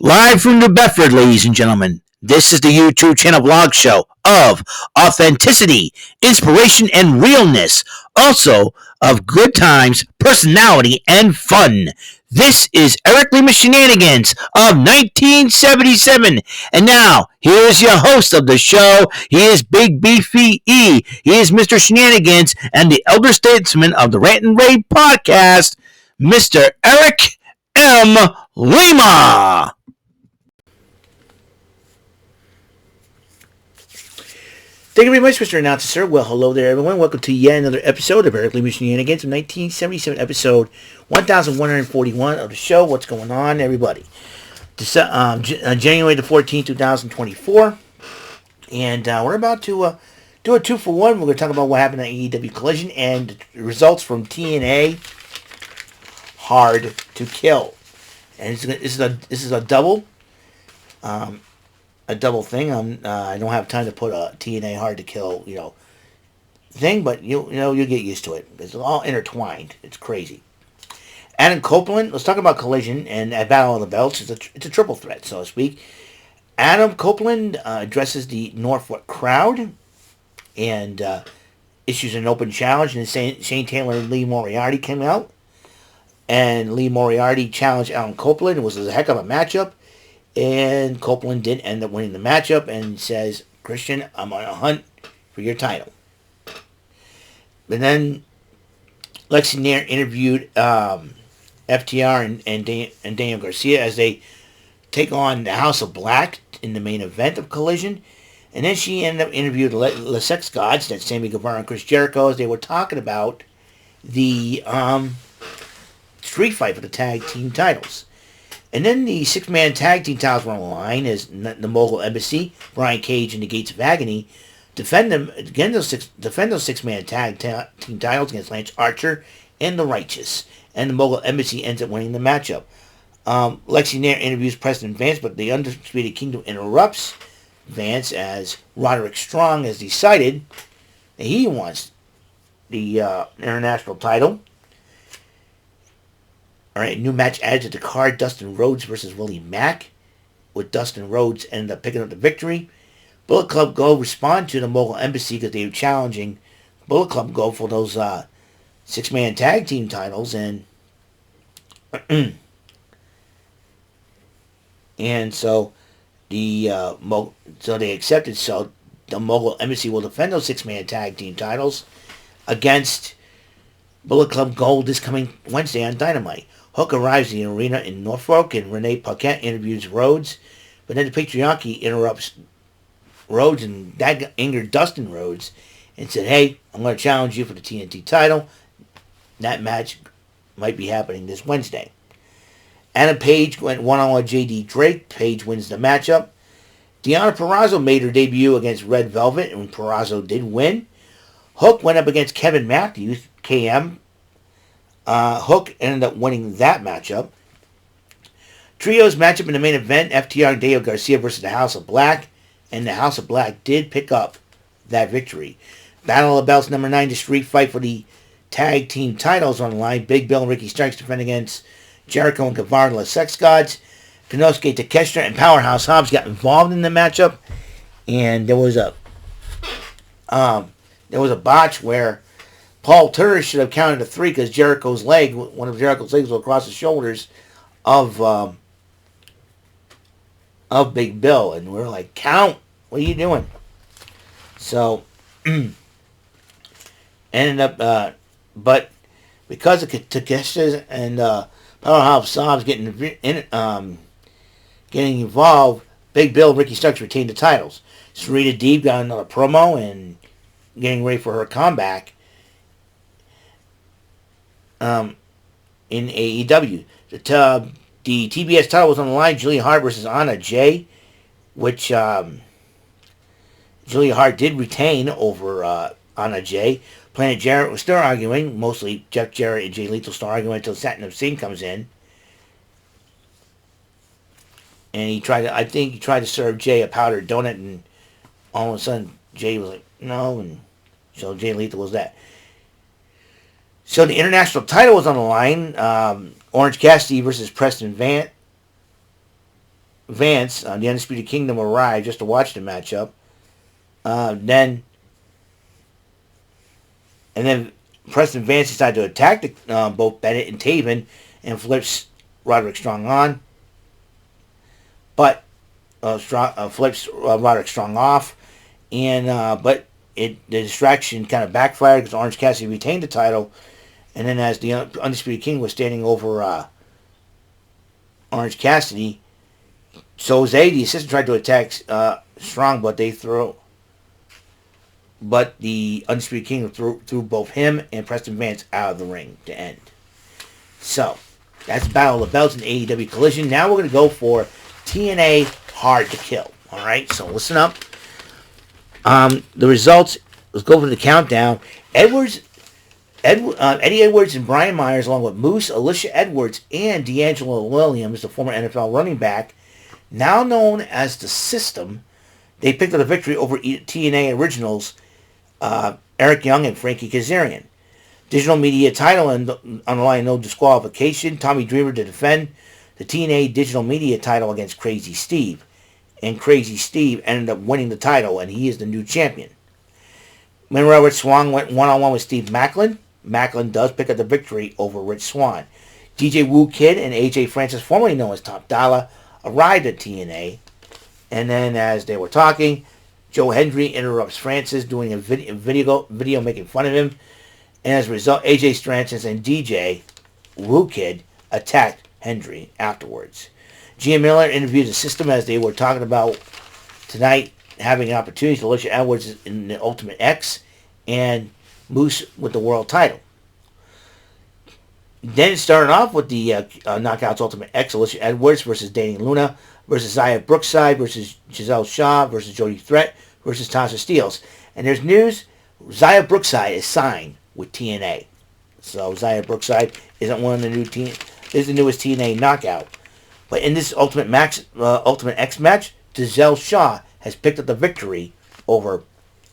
Live from New Bedford, ladies and gentlemen, this is the YouTube channel vlog show of authenticity, inspiration, and realness. Also, of good times, personality, and fun. This is Eric Lima Shenanigans of 1977. And now, here's your host of the show. He is Big Beefy E. He is Mr. Shenanigans and the elder statesman of the Rant and Rave podcast, Mr. Eric M. Lima. Thank you very much, Mr. Announcer, sir. Well, hello there, everyone. Welcome to yet another episode of Eric Lima Shenanigans of 1977, episode 1141 of the show. What's going on, everybody? January the 14th, 2024. And we're about to do a 2-for-1. We're going to talk about what happened at AEW Collision and the results from TNA Hard To Kill. And this is a double. A double thing. I don't have time to put a TNA Hard to Kill, thing, but you'll get used to it. It's all intertwined. It's crazy. Adam Copeland. Let's talk about Collision and at Battle of the Belts. It's a triple threat, so to speak. Adam Copeland addresses the Norfolk crowd and issues an open challenge. And Shane Taylor and Lee Moriarty came out, and Lee Moriarty challenged Adam Copeland. It was a heck of a matchup. And Copeland did end up winning the matchup and says, Christian, I'm on a hunt for your title. But then Lexi Nair interviewed FTR and Daniel Garcia as they take on the House of Black in the main event of Collision. And then she ended up interviewing the Sex Gods, that's Sammy Guevara and Chris Jericho, as they were talking about the street fight for the tag team titles. And then the six-man tag team titles were on the line as the Mogul Embassy, Brian Cage, and the Gates of Agony defend those six-man tag team titles against Lance Archer and the Righteous. And the Mogul Embassy ends up winning the matchup. Lexi Nair interviews Preston Vance, but the Undisputed Kingdom interrupts Vance as Roderick Strong has decided that he wants the international title. Alright, new match added to the card, Dustin Rhodes versus Willie Mack, with Dustin Rhodes ended up picking up the victory. Bullet Club Gold respond to the Mogul Embassy because they were challenging Bullet Club Gold for those six-man tag team titles, and and so they accepted. So the Mogul Embassy will defend those six-man tag team titles against Bullet Club Gold this coming Wednesday on Dynamite. Hook arrives in the arena in Norfolk, and Renee Paquette interviews Rhodes, but then the Patriarchy interrupts Rhodes, and that angered Dustin Rhodes, and said, hey, I'm going to challenge you for the TNT title. That match might be happening this Wednesday. Adam Page went one-on-one with J.D. Drake. Page wins the matchup. Deonna Purrazzo made her debut against Red Velvet, and Purrazzo did win. Hook went up against Kevin Matthews, KM. Hook ended up winning that matchup. Trios matchup in the main event, FTR and Daniel Garcia versus the House of Black, and the House of Black did pick up that victory. Battle of the Belts number 9, the street fight for the tag team titles on the line. Big Bill and Ricky Starks defend against Jericho and Guevara, the Sex Gods. Konosuke Takeshita and Powerhouse Hobbs got involved in the matchup, and there was a botch where Paul Turner should have counted to 3 because one of Jericho's legs was across the shoulders of Big Bill, and we were like, count, what are you doing? So ended up, but because of Takeshita and Powerhouse Hobbs getting involved, Big Bill and Ricky Starks retained the titles. Sarita Deeb got another promo and getting ready for her comeback in AEW. The TBS title was on the line. Julia Hart versus Anna Jay, which Julia Hart did retain over Anna Jay. Planet Jarrett was still arguing. Mostly Jeff Jarrett and Jay Lethal still arguing until Satnam Singh comes in. And he tried to serve Jay a powdered donut, and all of a sudden Jay was like, no, and so Jay Lethal was that. So the international title was on the line. Orange Cassidy versus Preston Vance. Vance, the Undisputed Kingdom, arrived just to watch the matchup. Then Preston Vance decided to attack both Bennett and Taven and flips Roderick Strong on. But flips Roderick Strong off. But the distraction kind of backfired because Orange Cassidy retained the title. And then as the Undisputed King was standing over Orange Cassidy, Jose, the assistant, tried to attack Strong, but the Undisputed King threw both him and Preston Vance out of the ring to end. So, that's Battle of the Belts in AEW Collision. Now we're going to go for TNA Hard to Kill. Alright, so listen up. The results, let's go for the countdown. Eddie Edwards and Brian Myers, along with Moose, Alicia Edwards, and D'Angelo Williams, the former NFL running back, now known as The System, they picked up a victory over TNA Originals, Eric Young and Frankie Kazarian. Digital media title and underlying no disqualification. Tommy Dreamer to defend the TNA digital media title against Crazy Steve. And Crazy Steve ended up winning the title, and he is the new champion. Meanwhile, Rich Swann went one-on-one with Steve Macklin. Macklin does pick up the victory over Rich Swann. DJ Wu Kid and AJ Francis, formerly known as Top Dollar, arrived at TNA. And then as they were talking, Joe Hendry interrupts Francis doing a video making fun of him. And as a result, AJ Francis and DJ Wu Kid attacked Hendry afterwards. Gia Miller interviewed the System as they were talking about tonight having an opportunity to Alicia Edwards in the Ultimate X and Moose with the world title. Then it started off with the Knockouts Ultimate X, Alicia Edwards versus Dani Luna versus Zaya Brookside versus Giselle Shaw versus Jody Threat versus Tasha Steelz. And there's news, Zaya Brookside is signed with TNA. So Zaya Brookside isn't one of the new is the newest TNA knockout. But in this Ultimate X match, Giselle Shaw has picked up the victory over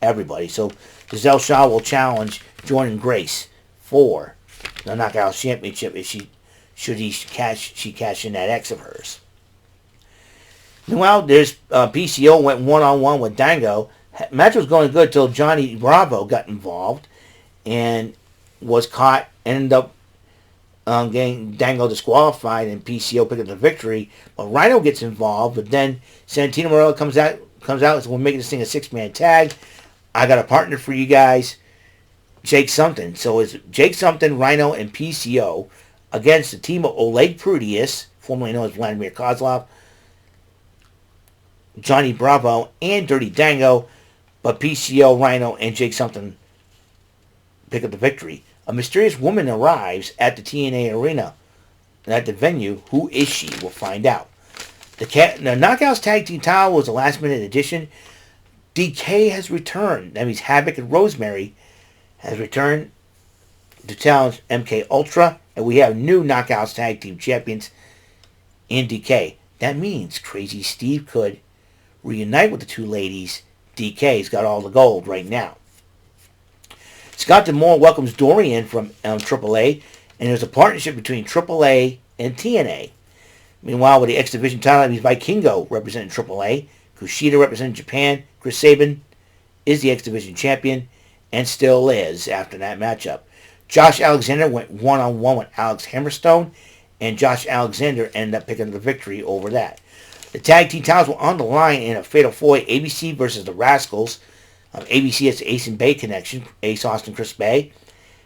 everybody. So Giselle Shaw will challenge Jordynne Grace for the Knockouts Championship if she cash in that X of hers. Meanwhile, there's PCO went one-on-one with Dango. Match was going good until Johnny Bravo got involved and was caught, ended up getting Dango disqualified, and PCO picked up the victory. But Rhino gets involved, but then Santino Marella comes out and says, we're making this thing a 6-man tag. I got a partner for you guys, Jake Something. So it's Jake Something, Rhino, and PCO against the team of Oleg Prudius, formerly known as Vladimir Kozlov, Johnny Bravo, and Dirty Dango. But PCO, Rhino, and Jake Something pick up the victory. A mysterious woman arrives at the TNA arena, at the venue. Who is she? We'll find out. The Knockouts Tag Team title was a last-minute addition. DK has returned. That means Havoc and Rosemary has returned to challenge MK Ultra, and we have new Knockouts Tag Team champions in DK. That means Crazy Steve could reunite with the two ladies. DK's got all the gold right now. Scott D'Amore welcomes Dorian from AAA, and there's a partnership between AAA and TNA. Meanwhile, with the X Division title, that means Vikingo representing AAA, Kushida representing Japan, Chris Sabin is the X Division champion, and still is after that matchup. Josh Alexander went one-on-one with Alex Hammerstone, and Josh Alexander ended up picking up the victory over that. The tag team titles were on the line in a fatal four-way, ABC versus the Rascals. ABC has the Ace and Bay connection, Ace Austin, Chris Bay.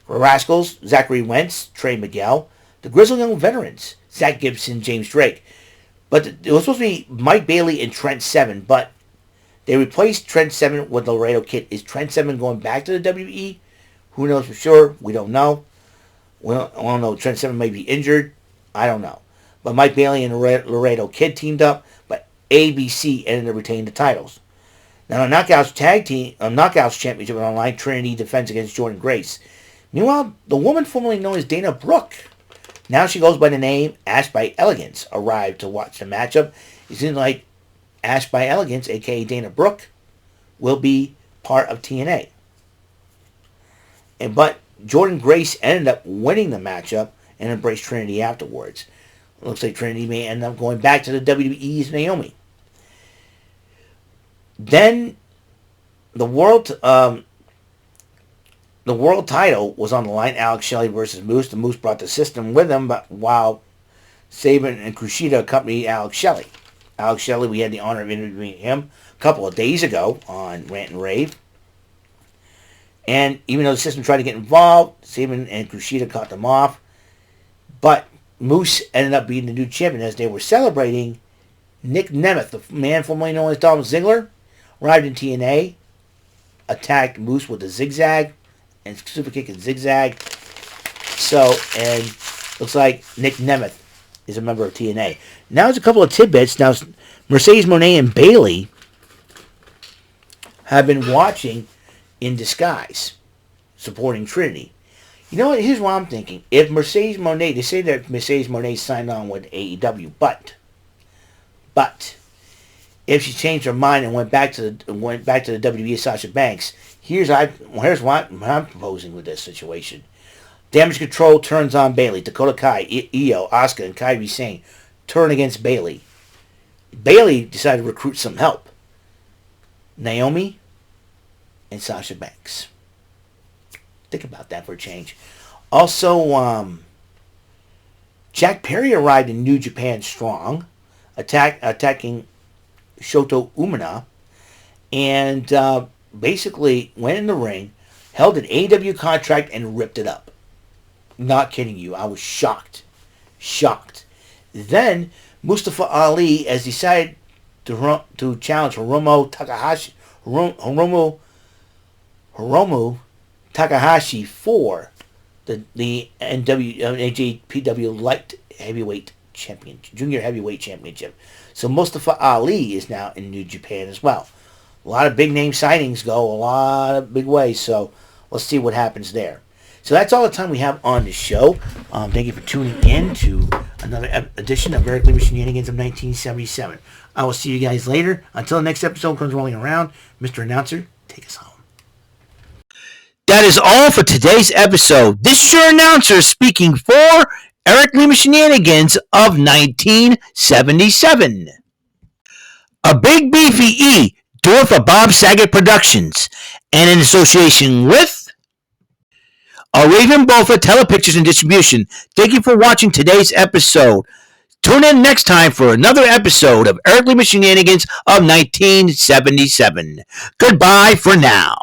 For Rascals, Zachary Wentz, Trey Miguel. The Grizzled Young Veterans, Zach Gibson, James Drake. But it was supposed to be Mike Bailey and Trent Seven, but they replaced Trent Seven with Laredo Kid. Is Trent Seven going back to the WE? Who knows for sure? We don't know. We don't know. Trent Seven may be injured. I don't know. But Mike Bailey and Laredo Kid teamed up, but ABC ended up retaining the titles. Now the Knockouts Knockouts Championship online, Trinity defends against Jordynne Grace. Meanwhile, the woman formerly known as Dana Brooke, now she goes by the name Ash by Elegance, arrived to watch the matchup. It seems like Ash by Elegance, aka Dana Brooke, will be part of TNA. But Jordynne Grace ended up winning the matchup and embraced Trinity afterwards. looks like Trinity may end up going back to the WWE's Naomi. Then the world title was on the line. Alex Shelley versus Moose. The Moose brought the system with him, but while Saban and Kushida accompanied Alex Shelley. Alex Shelley, we had the honor of interviewing him a couple of days ago on Rant and Rave. And even though the system tried to get involved, Saban and Kushida cut them off. But Moose ended up being the new champion as they were celebrating. Nick Nemeth, the man formerly known as Dolph Ziggler, arrived in TNA, attacked Moose with a zigzag, and super kick and zigzag. So, and looks like Nick Nemeth is a member of TNA. Now there's a couple of tidbits. Now, Mercedes Moné and Bayley have been watching in disguise, supporting Trinity. You know what? Here's what I'm thinking. If Mercedes Moné, they say that Mercedes Moné signed on with AEW, but if she changed her mind and went back to the WWE, Sasha Banks, here's what I'm proposing with this situation. Damage Control turns on Bayley. Dakota Kai, Io, Asuka, and Kairi Sane turn against Bayley. Bayley decided to recruit some help. Naomi and Sasha Banks. Think about that for a change. Also, Jack Perry arrived in New Japan Strong, attacking Shota Umino, and basically went in the ring, held an AEW contract, and ripped it up. Not kidding you. I was shocked. Then Mustafa Ali has decided to challenge Hiromu Takahashi for the NJPW Light Heavyweight Championship, Junior Heavyweight Championship. So Mustafa Ali is now in New Japan as well. A lot of big name signings go a lot of big ways. So let's see what happens there. So that's all the time we have on the show. Thank you for tuning in to another edition of Eric Lima Shenanigans of 1977. I will see you guys later. Until the next episode comes rolling around, Mr. Announcer, take us home. That is all for today's episode. This is your announcer speaking for Eric Lima Shenanigans of 1977. A Big Beefy E, do it for Bob Saget Productions, and in association with a Raven Bofa Telepictures and Distribution. Thank you for watching today's episode. Tune in next time for another episode of Eric Lima Shenanigans of 1977. Goodbye for now.